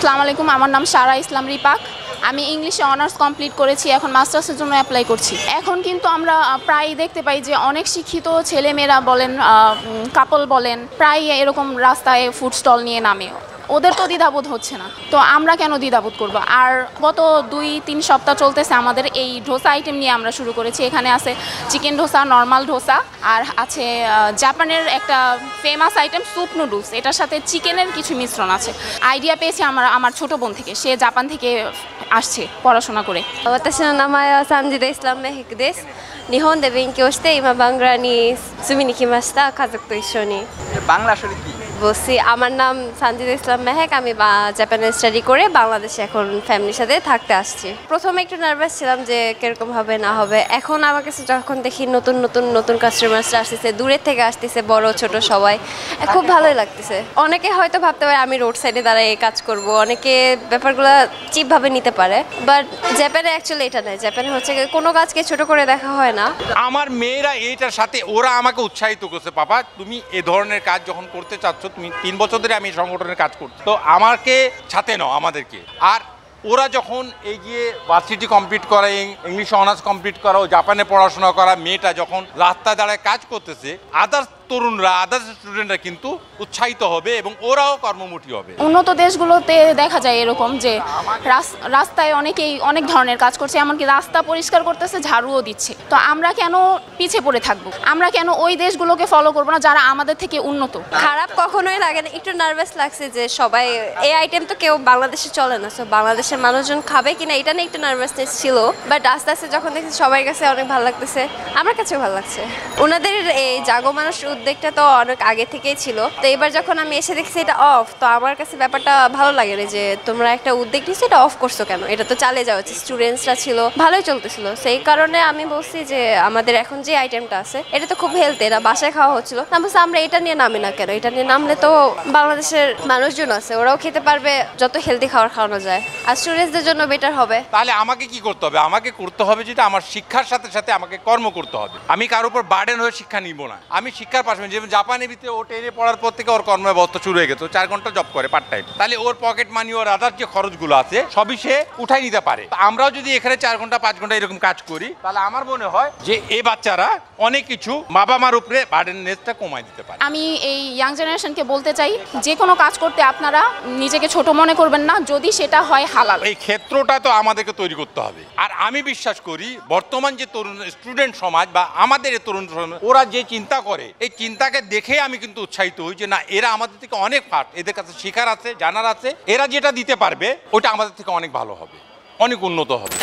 আসসালামু আলাইকুম, আমার নাম সারা ইসলাম রিপাক। আমি ইংলিশে অনার্স কমপ্লিট করেছি, এখন মাস্টার্সের জন্য অ্যাপ্লাই করছি। এখন কিন্তু আমরা প্রায় দেখতে পাই যে অনেক শিক্ষিত ছেলেমেয়েরা বলেন, কাপল বলেন, প্রায় এরকম রাস্তায় ফুড স্টল নিয়ে নামে। ওদের তো দ্বিধাবোধ হচ্ছে না, তো আমরা কেন দ্বিধাবোধ করব? আর গত 2-3 সপ্তাহ চলতেছে আমাদের এই ডোসা আইটেম নিয়ে আমরা শুরু করেছি। এখানে আছে চিকেন ডোসা, নর্মাল ডোসা, আর আছে জাপানের একটা ফেমাস আইটেম স্যুপ নুডলস। এটার সাথে চিকেনের কিছু মিশ্রণ আছে। আইডিয়া পেয়েছি আমার ছোট বোন থেকে, সে জাপান থেকে আসছে পড়াশোনা করে। 私の名前はサンジデイスラムメヘクです。日本で勉強して今バングラに住みに来ました。家族と一緒に。বাংলা আসলে কি? বলছি আমার নাম সানজিদা ইসলাম মেহেক, আমি জাপানে স্টাডি করে বাংলাদেশে এখন ফ্যামিলির সাথে থাকতে আসছি। প্রথমে একটু নার্ভাস ছিলাম যে কিরকম হবে না হবে। এখন আমার কাছে যখন দেখি নতুন নতুন নতুন কাস্টমার্সরা আসতেছে, দূরের থেকে আসতেছে, বড় ছোট সবাই, খুব ভালোই লাগতেছে। অনেকে হয়তো ভাবতে পারে আমি রোড সাইডে দাঁড়ায় এই কাজ করব, অনেকে ব্যাপারগুলো চিপভাবে নিতে পারে, বাট জাপানে অ্যাকচুয়ালি এটা নয়। জাপানে হচ্ছে কোনো কাজকে ছোট করে দেখা হয় না। আমার মেয়েরা এইটার সাথে ওরা আমাকে উৎসাহিত করছে, বাবা তুমি এ ধরনের কাজ যখন করতে চাচ্ছ, তুমি 3 বছর ধরে আমি সংগঠনের কাজ করছি, তো আমাকে সাথে নাও আমাদেরকে। আর ওরা যখন এই গিয়ে ভার্সিটি কমপ্লিট করে, ইংলিশ অনার্স কমপ্লিট করা, জাপানে পড়াশোনা করা মেয়েটা যখন রাস্তায় দাঁড়ায় কাজ করতেছে, আদার্স তরুণরা, আদার্স স্টুডেন্টরা কিন্তু উৎসাহিত হবে এবং ওরাও কর্মমুখী হবে। উন্নত দেশগুলোতে দেখা যায় এরকম যে রাস্তায় অনেকেই অনেক ধরনের কাজ করছে, এমনকি রাস্তা পরিষ্কার করতেছে, ঝাড়ুও দিচ্ছে। তো আমরা কেন পিছিয়ে পড়ে থাকবো? আমরা কেন ওই দেশগুলোকে ফলো করবো না যারা আমাদের থেকে উন্নত? খারাপ কখনোই লাগে না, একটু নার্ভাস লাগছে যে সবাই এই আইটেম তো কেউ বাংলাদেশে চলে না, সো বাংলাদেশের মানুষজন খাবে কিনা এটা নিয়ে একটু নার্ভাসনেস ছিল, বাট আস্তে আস্তে যখন দেখছি সবার কাছে অনেক ভালো লাগতেছে, আমার কাছেও ভালো লাগছে। ওনাদের এই জাগো মানুষ উদ্যোগটা তো অনেক আগে থেকেই ছিল, তো এবার যখন আমি এসে দেখছি এটা অফ, তো আমার কাছে ব্যাপারটা ভালো লাগে যে তোমরা একটা উদ্যোগ নিচ্ছ, এটা অফ করছো কেন? এটা তো চালিয়ে যাওয়া উচিত। স্টুডেন্টসরা ছিল, ভালোই চলতেছিল, সেই কারণে আমি বলছি যে আমাদের এখন যে আইটেমটা আছে এটা তো খুব হেলথি, এটা বাসায় খাওয়া হচ্ছিল, না বলছি আমরা এটা নিয়ে নামি না কেন? এটা নিয়ে নামলে তো বাংলাদেশের মানুষজন আছে, ওরাও খেতে পারবে, যত হেলদি খাবার খাওয়ানো যায়, আর স্টুডেন্টসদের জন্য বেটার হবে। তাহলে আমাকে কি করতে হবে? আমাকে করতে হবে যেটা আমার শিক্ষার সাথে সাথে আমাকে কর্ম করতে হবে। আমি কারোর উপর বার্ডেন হয়ে শিক্ষা নিব না। আমি শিক্ষার পাশাপাশি, যেমন জাপানের ভিতরে ও 10-এ পড়ার পর থেকে ওর কর্মব্যবস্থা শুরু হয়ে গেছে, 4 ঘন্টা জব করে পার্ট টাইম, তাহলে ওর পকেট মানি, ওর আদার যে খরচগুলো আছে সবই সে উঠাই নিতে পারে। আমরাও যদি এখানে 4 ঘন্টা 5 ঘন্টা এরকম কাজ করি, তাহলে আমার মনে হয় যে এই বাচ্চারা অনেক কিছু বাবা মার উপরে বার্ডেননেসটা কমাই দিতে পারে। আমি এই ইয়াং জেনারেশনকে বলতে চাই, যে কোনো কাজ করতে আপনারা নিজেকে ছোট মনে করবেন না, যদি সেটা হয় হালাল। এই ক্ষেত্রটা তো আমাদেরকে তৈরি করতে হবে। আর আমি বিশ্বাস করি বর্তমান যে তরুণ স্টুডেন্ট সমাজ বা আমাদের এই তরুণ সমাজ, ওরা যে চিন্তা করে, এই চিন্তাকে দেখে আমি কিন্তু উৎসাহিত হই যে না, এরা আমাদের থেকে অনেক ফাস্ট, এদের কাছে শেখার আছে, জানার আছে, এরা যেটা দিতে পারবে ওটা আমাদের থেকে অনেক ভালো হবে, অনেক উন্নত হবে।